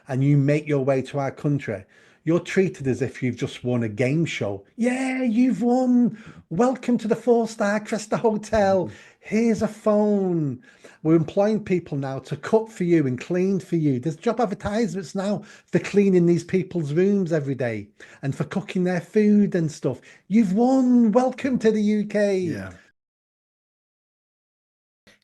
and you make your way to our country, you're treated as if you've just won a game show. Yeah, you've won. Welcome to the four-star Cresta Hotel. Here's a phone. We're employing people now to cook for you and clean for you. There's job advertisements now for cleaning these people's rooms every day and for cooking their food and stuff. You've won. Welcome to the UK. Yeah.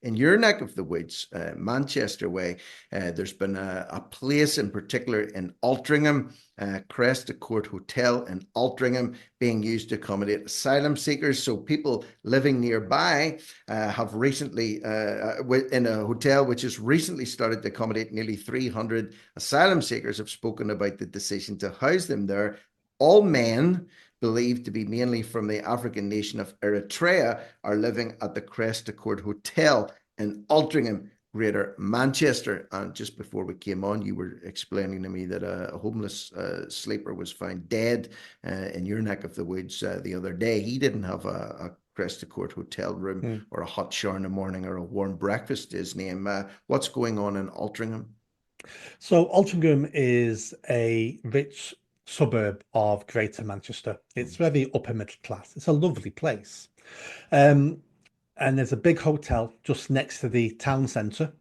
In your neck of the woods, Manchester way, there's been a place in particular in Altrincham, Cresta Court Hotel in Altrincham, being used to accommodate asylum seekers. So people living nearby have recently, in a hotel which has recently started to accommodate nearly 300 asylum seekers, have spoken about the decision to house them there. All men, believed to be mainly from the African nation of Eritrea, are living at the Cresta Court Hotel in Altrincham, Greater Manchester. And just before we came on, you were explaining to me that a homeless sleeper was found dead in your neck of the woods the other day. He didn't have a Cresta Court hotel room or a hot shower in the morning or a warm breakfast, his name. What's going on in Altrincham? So Altrincham is a rich suburb of Greater Manchester. It's very upper middle class. It's a lovely place. And there's a big hotel just next to the town centre.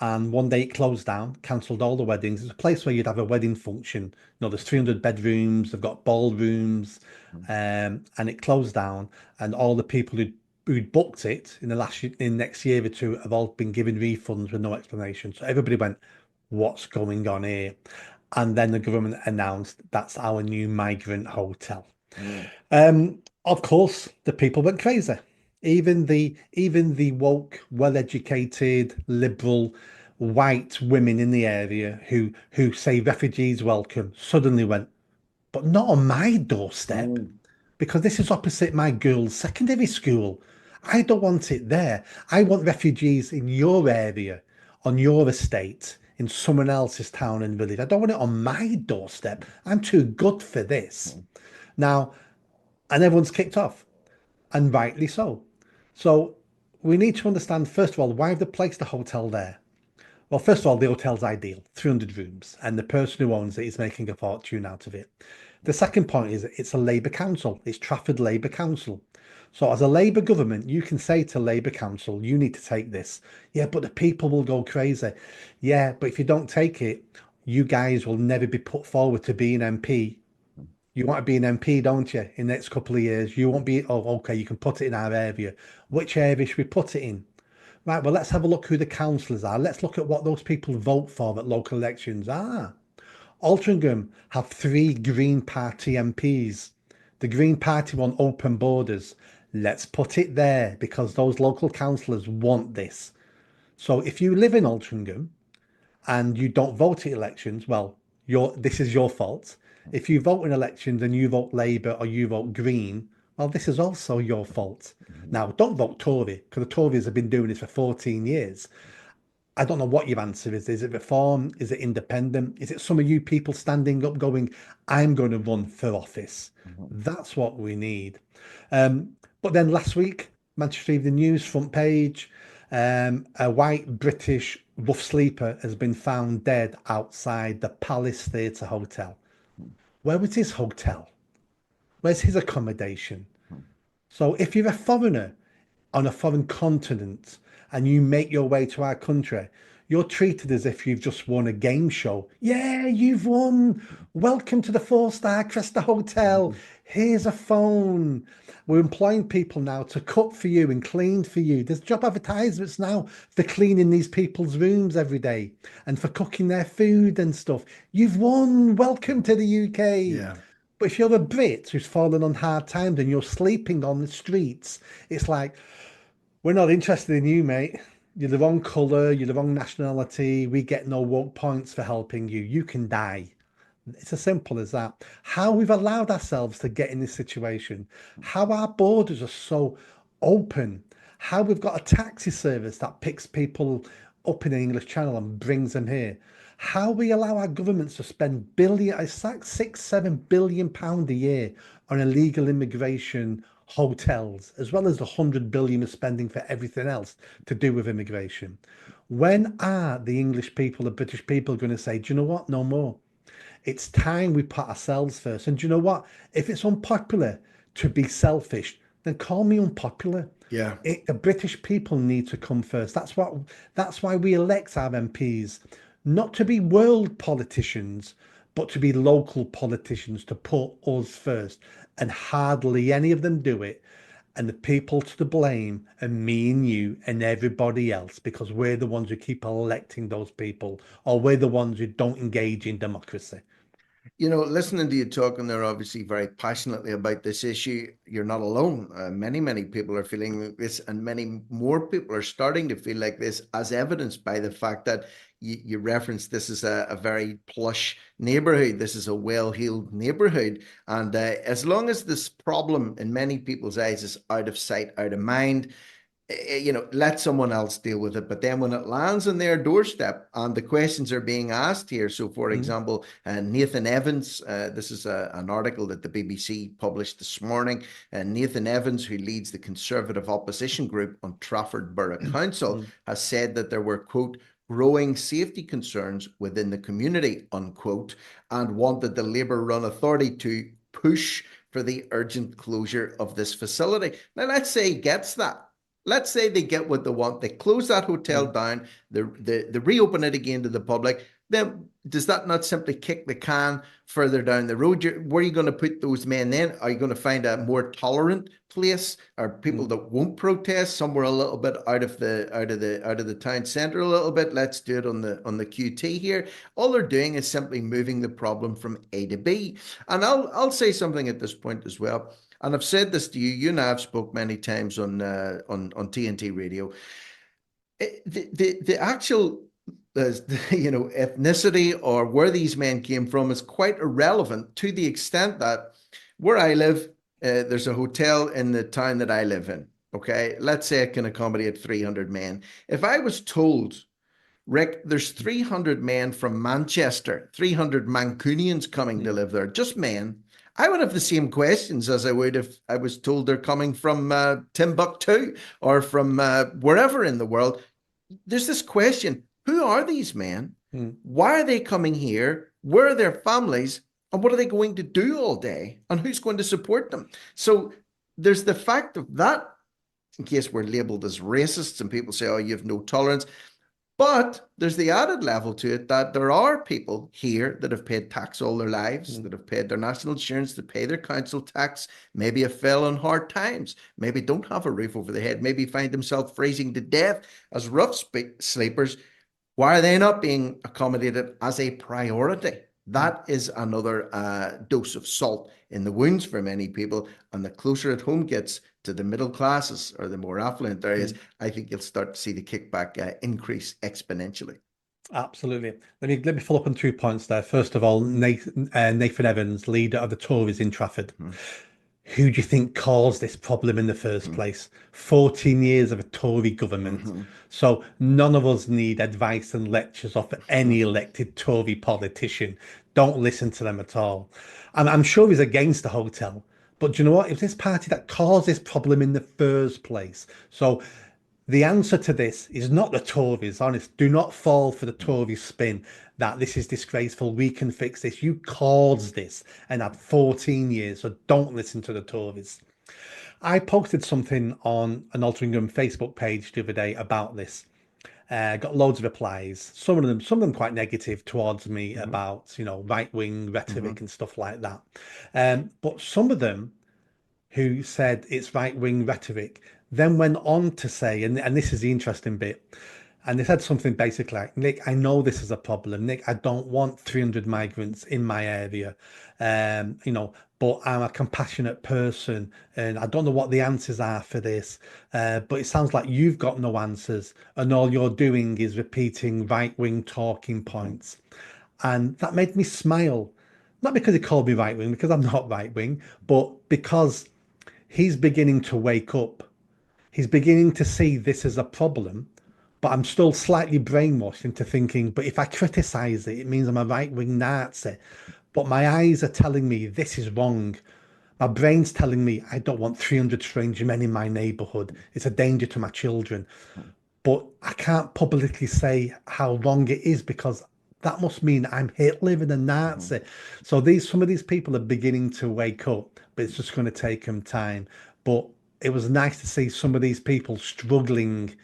And one day it closed down, cancelled all the weddings. It's a place where you'd have a wedding function. There's 300 bedrooms, they've got ballrooms, and it closed down. And all the people who'd booked it in next year or two have all been given refunds with no explanation. So everybody went, what's going on here? And then the government announced that's our new migrant hotel. Of course, the people went crazy. Even the woke, well-educated, liberal, white women in the area who say refugees welcome suddenly went, but not on my doorstep, because this is opposite my girls' secondary school. I don't want it there. I want refugees in your area, on your estate, in someone else's town and village. I don't want it on my doorstep. I'm too good for this. Now, and everyone's kicked off, and rightly so. So we need to understand, first of all, why have they placed the hotel there? Well, first of all, the hotel's ideal, 300 rooms, and the person who owns it is making a fortune out of it. The second point is it's a Labour council. It's Trafford Labour Council. So as a Labour government, you can say to Labour Council, you need to take this. Yeah, but the people will go crazy. Yeah, but if you don't take it, you guys will never be put forward to be an MP. You want to be an MP, don't you, in the next couple of years? You won't be, oh, okay, you can put it in our area. Which area should we put it in? Right, well, let's have a look who the councillors are. Let's look at what those people vote for at local elections. Altrincham have 3 Green Party MPs. The Green Party want open borders. Let's put it there because those local councillors want this. So if you live in Altrincham and you don't vote at elections, well, this is your fault. If you vote in elections and you vote Labour or you vote Green, well, this is also your fault. Now, don't vote Tory because the Tories have been doing this for 14 years. I don't know what your answer is. Is it reform? Is it independent? Is it some of you people standing up going, I'm going to run for office? That's what we need. But then last week, Manchester Evening News front page, a white British rough sleeper has been found dead outside the Palace Theatre Hotel. Where was his hotel? Where's his accommodation? So if you're a foreigner on a foreign continent and you make your way to our country, you're treated as if you've just won a game show. Yeah, you've won. Welcome to the four-star Cresta Hotel. Here's a phone. We're employing people now to cook for you and clean for you. There's job advertisements now for cleaning these people's rooms every day and for cooking their food and stuff. You've won. Welcome to the UK. Yeah. But if you're a Brit who's fallen on hard times and you're sleeping on the streets, it's like, we're not interested in you, mate. You're the wrong colour, you're the wrong nationality. We get no woke points for helping you. You can die. It's as simple as that. How we've allowed ourselves to get in this situation, how our borders are so open, how we've got a taxi service that picks people up in the English Channel and brings them here, how we allow our governments to spend it's like 6-7 billion pound a year on illegal immigration hotels, as well as the 100 billion we're spending for everything else to do with immigration. When are the English people, the British people going to say, do you know what? No more. It's time we put ourselves first. And do you know what? If it's unpopular to be selfish, then call me unpopular. Yeah. The British people need to come first. That's why we elect our MPs, not to be world politicians, but to be local politicians, to put us first. And hardly any of them do it. And the people to blame are me and you and everybody else, because we're the ones who keep electing those people, or we're the ones who don't engage in democracy. You know, listening to you talking there, obviously very passionately about this issue, you're not alone. Many people are feeling like this, and many more people are starting to feel like this, as evidenced by the fact that you referenced this is a very plush neighborhood. This is a well-heeled neighborhood. And as long as this problem, in many people's eyes, is out of sight, out of mind, you know, let someone else deal with it. But then when it lands on their doorstep and the questions are being asked here, so for example, Nathan Evans, this is an article that the BBC published this morning, and Nathan Evans, who leads the Conservative opposition group on Trafford Borough Council, has said that there were, quote, growing safety concerns within the community, unquote, and wanted the Labour-run authority to push for the urgent closure of this facility. Now, let's say he gets that. Let's say they get what they want. They close that hotel down. They reopen it again to the public. Then does that not simply kick the can further down the road? Where are you going to put those men then? Are you going to find a more tolerant place, or people that won't protest somewhere a little bit out of the town centre a little bit? Let's do it on the QT here. All they're doing is simply moving the problem from A to B. And I'll say something at this point as well. And I've said this to you. You and I have spoke many times on TNT radio. The actual ethnicity or where these men came from is quite irrelevant, to the extent that where I live, there's a hotel in the town that I live in. Okay, let's say it can accommodate 300 men. If I was told, Rick, there's 300 men from Manchester, 300 Mancunians coming to live there, just men, I would have the same questions as I would if I was told they're coming from Timbuktu or from wherever in the world. There's this question: who are these men? Why are they coming here? Where are their families? And what are they going to do all day? And who's going to support them? So there's the fact of that, in case we're labeled as racists and people say, oh, you have no tolerance. But there's the added level to it that there are people here that have paid tax all their lives, that have paid their national insurance, that pay their council tax, maybe have fell on hard times, maybe don't have a roof over their head, maybe find themselves freezing to death as rough sleepers. Why are they not being accommodated as a priority? That is another dose of salt in the wounds for many people. And the closer it home gets to the middle classes or the more affluent areas, I think you'll start to see the kickback increase exponentially. Absolutely. Let me follow up on 2 points there. First of all, Nathan Evans, leader of the Tories in Trafford. Who do you think caused this problem in the first place? 14 years of a Tory government. So none of us need advice and lectures off any elected Tory politician. Don't listen to them at all. And I'm sure he's against the hotel. But do you know what? It was this party that caused this problem in the first place. So the answer to this is not the Tories, honest. Do not fall for the Tory spin that this is disgraceful. We can fix this. You caused this and had 14 years, so don't listen to the Tories. I posted something on an Altrincham Facebook page the other day about this. Got loads of replies. Some of them quite negative towards me about right-wing rhetoric and stuff like that. But some of them who said it's right-wing rhetoric, then went on to say, and this is the interesting bit, and they said something basically like, Nick, I know this is a problem. Nick, I don't want 300 migrants in my area, but I'm a compassionate person and I don't know what the answers are for this. But it sounds like you've got no answers and all you're doing is repeating right-wing talking points. And that made me smile. Not because he called me right-wing, because I'm not right-wing, but because he's beginning to wake up. He's beginning to see this as a problem, but I'm still slightly brainwashed into thinking, but if I criticize it, it means I'm a right-wing Nazi. But my eyes are telling me this is wrong. My brain's telling me I don't want 300 strange men in my neighborhood. It's a danger to my children. but I can't publicly say how long it is because that must mean I'm Hitler and a Mhm. Nazi. So some of these people are beginning to wake up, but it's just going to take them time. But it was nice to see some of these people struggling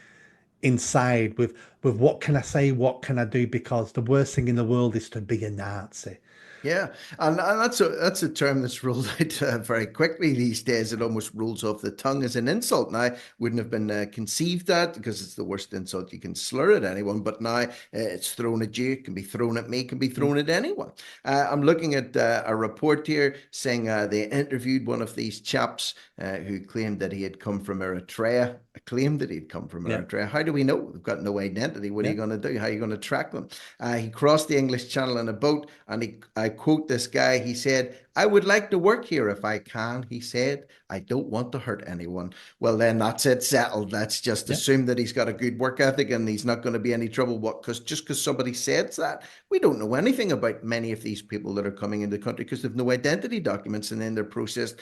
inside with what can I say, what can I do? Because the worst thing in the world is to be a Nazi. Yeah, and that's a term that's rolled out very quickly these days. It almost rolls off the tongue as an insult. Now, wouldn't have been conceived that because it's the worst insult you can slur at anyone. But now it's thrown at you, it can be thrown at me, can be Mm. thrown at anyone. I'm looking at a report here saying they interviewed one of these chaps who claimed that he had come from Eritrea. Claimed that he'd come from Yeah, Eritrea. How do we know? They've got no identity. What are yeah, you going to do? How are you going to track them? He crossed the English Channel in a boat, and I quote this guy. He said, "I would like to work here if I can." He said, "I don't want to hurt anyone." Well, then that's it, settled. Let's just yeah. assume that he's got a good work ethic and he's not going to be any trouble. What? Because just because somebody says that, we don't know anything about many of these people that are coming into the country because they've no identity documents, and then they're processed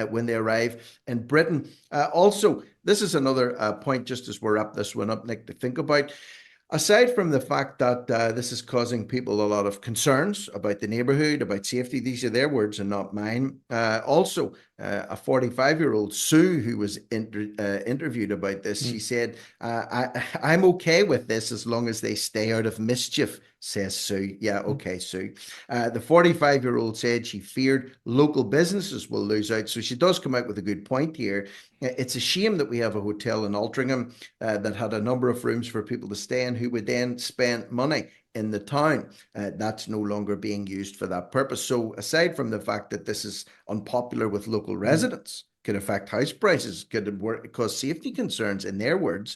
when they arrive in Britain. Also, this is another point, just as we're wrap this one up, Nick, to think about. Aside from the fact that this is causing people a lot of concerns about the neighborhood, about safety, these are their words and not mine. Also, a 45-year-old Sue, who was interviewed about this, she Mm. said, I'm okay with this as long as they stay out of mischief, says Sue. Yeah, Mm. okay, Sue. The 45-year-old said she feared local businesses will lose out. So she does come out with a good point here. It's a shame that we have a hotel in Altrincham that had a number of rooms for people to stay in who would then spend money in the town. That's no longer being used for that purpose. So, aside from the fact that this is unpopular with local Mm. residents, could affect house prices, could cause safety concerns, in their words.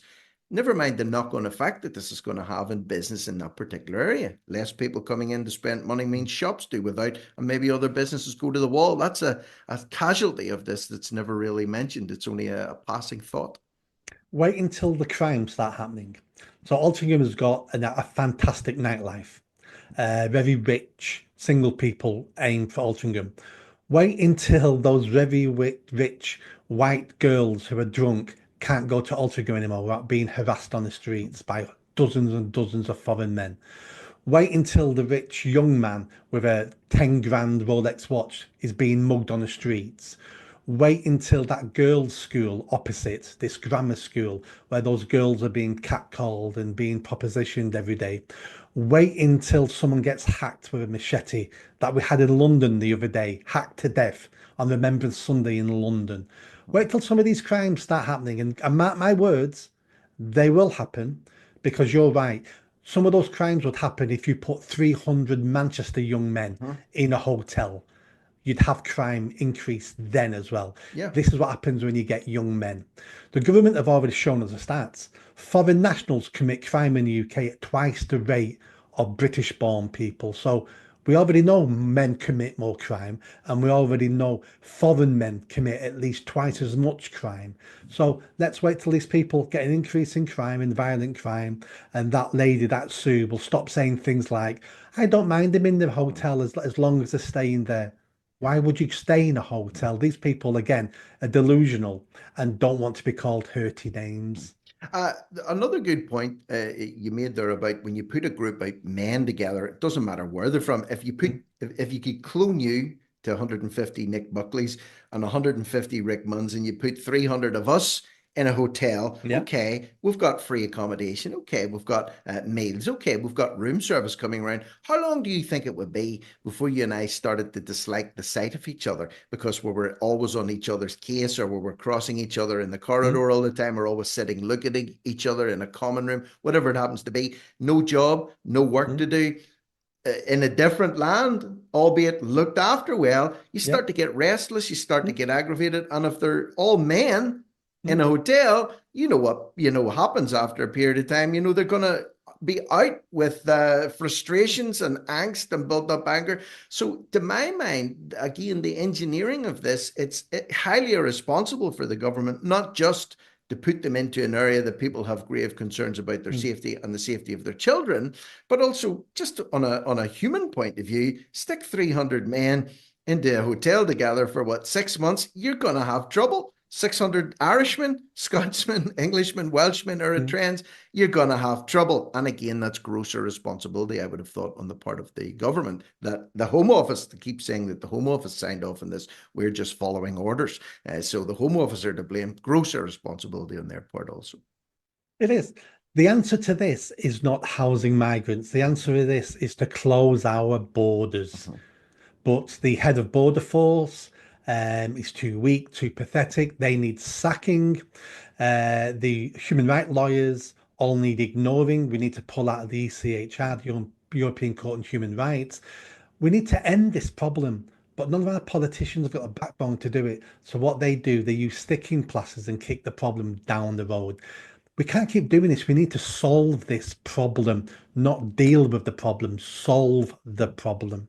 Never mind the knock-on effect that this is going to have in business in that particular area. Less people coming in to spend money means shops do without, and maybe other businesses go to the wall. That's a casualty of this that's never really mentioned. It's only a passing thought. Wait until the crimes start happening. So Altrincham has got a fantastic nightlife. Very rich single people aim for Altrincham. Wait until those very rich white girls who are drunk can't go to Altrincham anymore without being harassed on the streets by dozens and dozens of foreign men. Wait until the rich young man with a 10 grand Rolex watch is being mugged on the streets. Wait until that girls' school opposite this grammar school, where those girls are being catcalled and being propositioned every day. Wait until someone gets hacked with a machete that we had in London the other day, hacked to death on Remembrance Sunday in London. Wait till some of these crimes start happening, and mark my words, they will happen because you're right. Some of those crimes would happen if you put 300 Manchester young men Huh? in a hotel. You'd have crime increase then as well. Yeah. This is what happens when you get young men. The government have already shown us the stats. Foreign nationals commit crime in the UK at twice the rate of British born people. So we already know men commit more crime, and we already know foreign men commit at least twice as much crime. So let's wait till these people get an increase in crime, in violent crime, and that lady, that Sue, will stop saying things like, I don't mind them in the hotel as long as they're staying there. Why would you stay in a hotel? These people, again, are delusional and don't want to be called hurty names. Uh, Another good point you made there about when you put a group of men together, it doesn't matter where they're from. Mm. If you could clone you to 150 Nick Buckleys and 150 Rick Munns, and you put 300 of us in a hotel, Yeah. okay, we've got free accommodation. Okay, we've got meals. Okay, we've got room service coming around. How long do you think it would be before you and I started to dislike the sight of each other because we were always on each other's case, or we were crossing each other in the Mm. corridor all the time, or always sitting looking at each other in a common room, whatever it happens to be? No job, no work Mm. to do, in a different land, albeit looked after well, you Yeah. start to get restless, you start to Mm. get aggravated. And if they're all men in Mm. a hotel, what happens after a period of time. They're gonna be out with frustrations and angst and built up anger. So, to my mind, again, the engineering of this, it's highly irresponsible for the government, not just to put them into an area that people have grave concerns about their Mm. safety and the safety of their children, but also just on a human point of view. Stick 300 men into a hotel together for what, 6 months? You're going to have trouble. 600 Irishmen, Scotsmen, Englishmen, Welshmen, Mm. Eritreans, you're going to have trouble. And again, that's grosser responsibility, I would have thought, on the part of the government. That the Home Office, to keep saying that the Home Office signed off on this, we're just following orders. So the Home Office are to blame, grosser responsibility on their part also. It is. The answer to this is not housing migrants. The answer to this is to close our borders. Uh-huh. But the head of border force is too weak, too pathetic. They need sacking. The human rights lawyers all need ignoring. We need to pull out of the ECHR, the European Court on Human Rights. We need to end this problem, but none of our politicians have got a backbone to do it. So what they do, they use sticking plasters and kick the problem down the road. We can't keep doing this. We need to solve this problem, not deal with the problem, solve the problem.